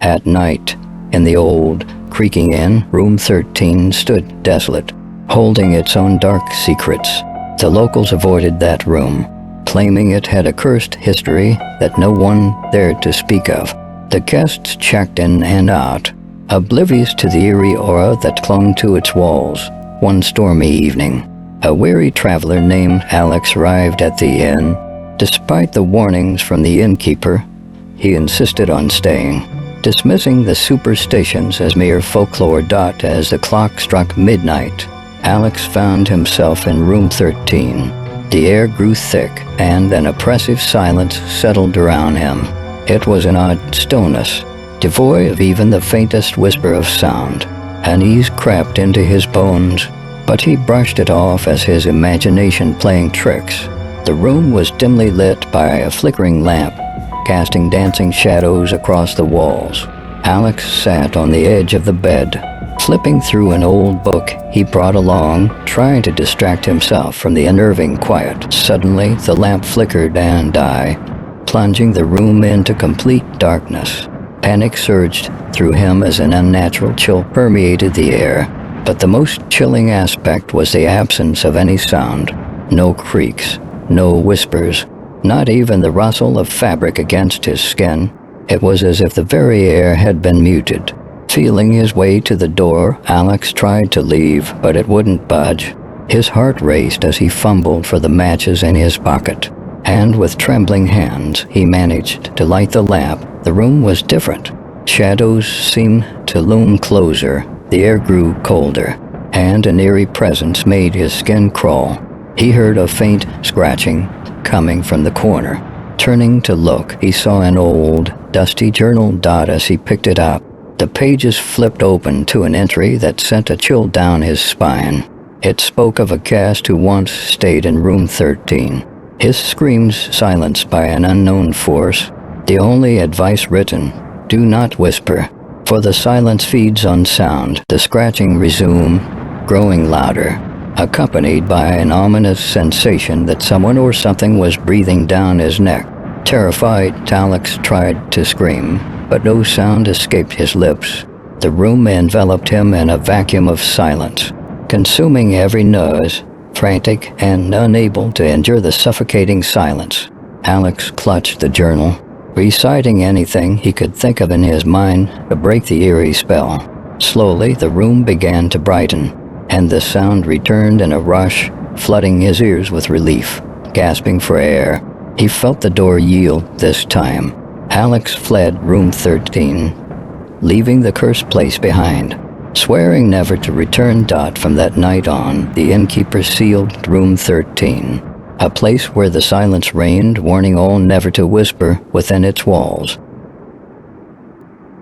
At night, in the old, creaking inn, room 13 stood desolate, holding its own dark secrets. The locals avoided that room, claiming it had a cursed history that no one dared to speak of. The guests checked in and out, oblivious to the eerie aura that clung to its walls. One stormy evening, a weary traveler named Alex arrived at the inn. Despite the warnings from the innkeeper, he insisted on staying, dismissing the superstitions as mere folklore. As the clock struck midnight, Alex found himself in room 13. The air grew thick, and an oppressive silence settled around him. It was an odd stillness, devoid of even the faintest whisper of sound. Unease crept into his bones, but he brushed it off as his imagination playing tricks. The room was dimly lit by a flickering lamp, casting dancing shadows across the walls. Alex sat on the edge of the bed, flipping through an old book he brought along, trying to distract himself from the unnerving quiet. Suddenly, the lamp flickered and died, plunging the room into complete darkness. Panic surged through him as an unnatural chill permeated the air. But the most chilling aspect was the absence of any sound. No creaks, no whispers, not even the rustle of fabric against his skin. It was as if the very air had been muted. Feeling his way to the door, Alex tried to leave, but it wouldn't budge. His heart raced as he fumbled for the matches in his pocket. And with trembling hands, he managed to light the lamp. The room was different. Shadows seemed to loom closer. The air grew colder, and an eerie presence made his skin crawl. He heard a faint scratching coming from the corner. Turning to look, he saw an old, dusty journal. As he picked it up, the pages flipped open to an entry that sent a chill down his spine. It spoke of a guest who once stayed in room 13. His screams silenced by an unknown force. The only advice written: do not whisper, for the silence feeds on sound. The scratching resumed, growing louder, accompanied by an ominous sensation that someone or something was breathing down his neck. Terrified, Alex tried to scream, but no sound escaped his lips. The room enveloped him in a vacuum of silence, consuming every noise. Frantic and unable to endure the suffocating silence, Alex clutched the journal, reciting anything he could think of in his mind to break the eerie spell. Slowly, the room began to brighten, and the sound returned in a rush, flooding his ears with relief. Gasping for air, he felt the door yield this time. Alex fled room 13, leaving the cursed place behind. Swearing never to return. From that night on, the innkeeper sealed room 13, a place where the silence reigned, warning all never to whisper within its walls.